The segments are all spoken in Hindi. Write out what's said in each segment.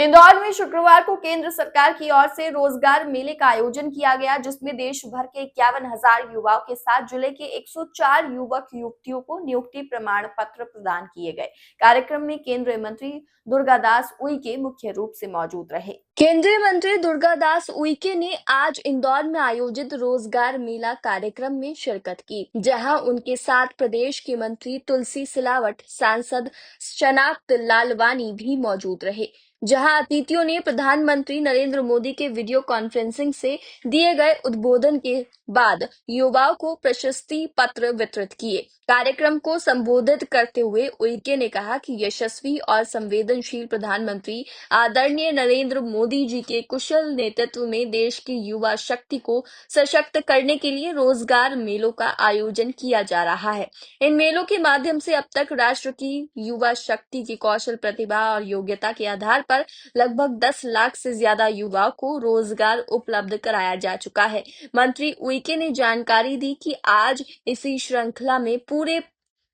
इंदौर में शुक्रवार को केंद्र सरकार की ओर से रोजगार मेले का आयोजन किया गया, जिसमें देश भर के 51,000 युवाओं के साथ जिले के 104 युवक युवतियों को नियुक्ति प्रमाण पत्र प्रदान किए गए। कार्यक्रम में केंद्रीय मंत्री दुर्गादास उइके मुख्य रूप से मौजूद रहे। केंद्रीय मंत्री दुर्गादास उइके ने आज इंदौर में आयोजित रोजगार मेला कार्यक्रम में शिरकत की, जहां उनके साथ प्रदेश के मंत्री तुलसी सिलावट, सांसद शनाख्त लालवानी भी मौजूद रहे। जहां अतिथियों ने प्रधानमंत्री नरेंद्र मोदी के वीडियो कॉन्फ्रेंसिंग से दिए गए उद्बोधन के बाद युवाओं को प्रशस्ति पत्र वितरित किए। कार्यक्रम को संबोधित करते हुए उइके ने कहा कि यशस्वी और संवेदनशील प्रधानमंत्री आदरणीय नरेंद्र मोदी जी के कुशल नेतृत्व में देश की युवा शक्ति को सशक्त करने के लिए रोजगार मेलों का आयोजन किया जा रहा है। इन मेलों के माध्यम से अब तक राष्ट्र की युवा शक्ति की कौशल, प्रतिभा और योग्यता के आधार पर लगभग 10 लाख से ज्यादा युवाओं को रोजगार उपलब्ध कराया जा चुका है। मंत्री उइके ने जानकारी दी कि आज इसी श्रृंखला में पूरे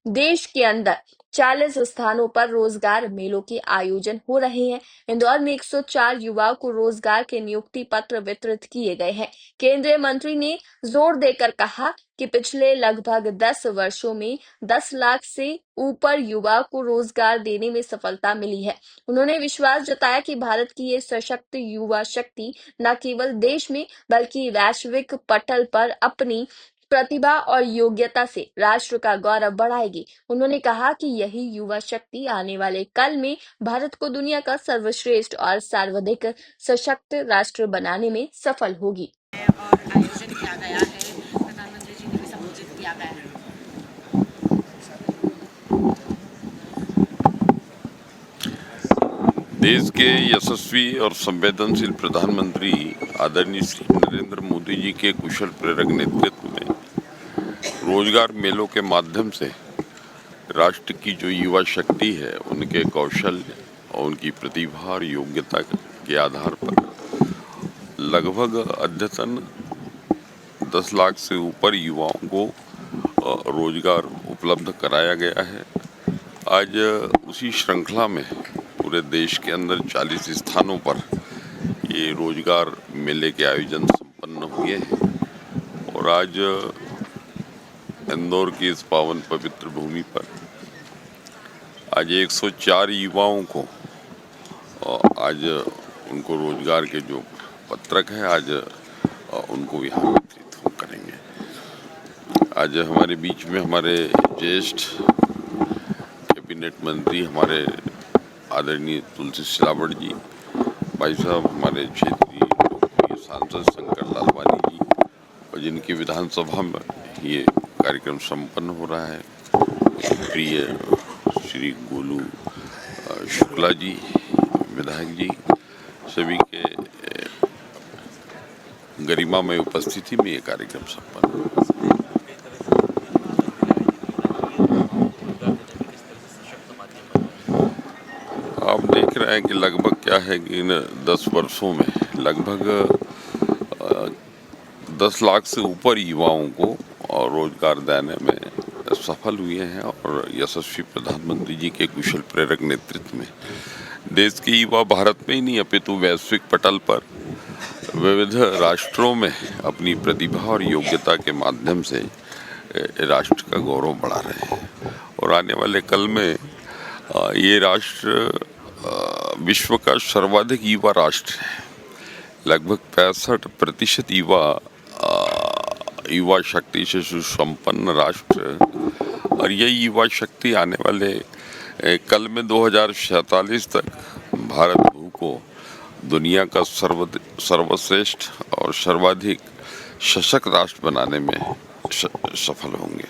देश के अंदर 40 स्थानों पर रोजगार मेलों के आयोजन हो रहे हैं। इंदौर में 104 युवाओं को रोजगार के नियुक्ति पत्र वितरित किए गए हैं। केंद्रीय मंत्री ने जोर देकर कहा कि पिछले लगभग 10 वर्षों में 10 लाख से ऊपर युवाओं को रोजगार देने में सफलता मिली है। उन्होंने विश्वास जताया कि भारत की ये सशक्त युवा शक्ति न केवल देश में बल्कि वैश्विक पटल पर अपनी प्रतिभा और योग्यता से राष्ट्र का गौरव बढ़ाएगी। उन्होंने कहा कि यही युवा शक्ति आने वाले कल में भारत को दुनिया का सर्वश्रेष्ठ और सर्वाधिक सशक्त राष्ट्र बनाने में सफल होगी। और आयोजन किया गया है, प्रधानमंत्री जी ने भी संबोधित किया गया है। देश के यशस्वी और संवेदनशील प्रधानमंत्री आदरणीय श्री नरेंद्र मोदी जी के कुशल प्रेरक नेतृत्व में रोजगार मेलों के माध्यम से राष्ट्र की जो युवा शक्ति है, उनके कौशल और उनकी प्रतिभा और योग्यता के आधार पर लगभग अद्यतन 10 लाख से ऊपर युवाओं को रोजगार उपलब्ध कराया गया है। आज उसी श्रृंखला में पूरे देश के अंदर 40 स्थानों पर ये रोजगार मेले के आयोजन संपन्न हुए हैं और आज इंदौर की इस पावन पवित्र भूमि पर आज 104 युवाओं को आज उनको रोजगार के जो पत्रक है आज उनको यहाँ वितरित करेंगे। आज हमारे बीच में हमारे ज्येष्ठ कैबिनेट मंत्री हमारे आदरणीय तुलसी सिलावट जी, भाई साहब हमारे क्षेत्रीय लोकप्रिय सांसद शंकर लालवानी जी और जिनकी विधानसभा में ये कार्यक्रम संपन्न हो रहा है, प्रिय श्री गोलू शुक्ला जी विधायक जी, सभी के गरिमामय उपस्थिति में ये कार्यक्रम संपन्न हुआ। आप देख रहे हैं कि लगभग क्या है कि इन 10 वर्षों में लगभग 10 लाख से ऊपर युवाओं को रोजगार देने में सफल हुए हैं और यशस्वी प्रधानमंत्री जी के कुशल प्रेरक नेतृत्व में देश के युवा भारत में ही नहीं अपितु वैश्विक पटल पर विविध राष्ट्रों में अपनी प्रतिभा और योग्यता के माध्यम से राष्ट्र का गौरव बढ़ा रहे हैं और आने वाले कल में ये राष्ट्र विश्व का सर्वाधिक युवा राष्ट्र है। लगभग 65% युवा शक्ति से सुसंपन्न राष्ट्र और यही युवा शक्ति आने वाले कल में 2047 तक भारत भू को दुनिया का सर्वश्रेष्ठ और सर्वाधिक सशक्त राष्ट्र बनाने में सफल होंगे।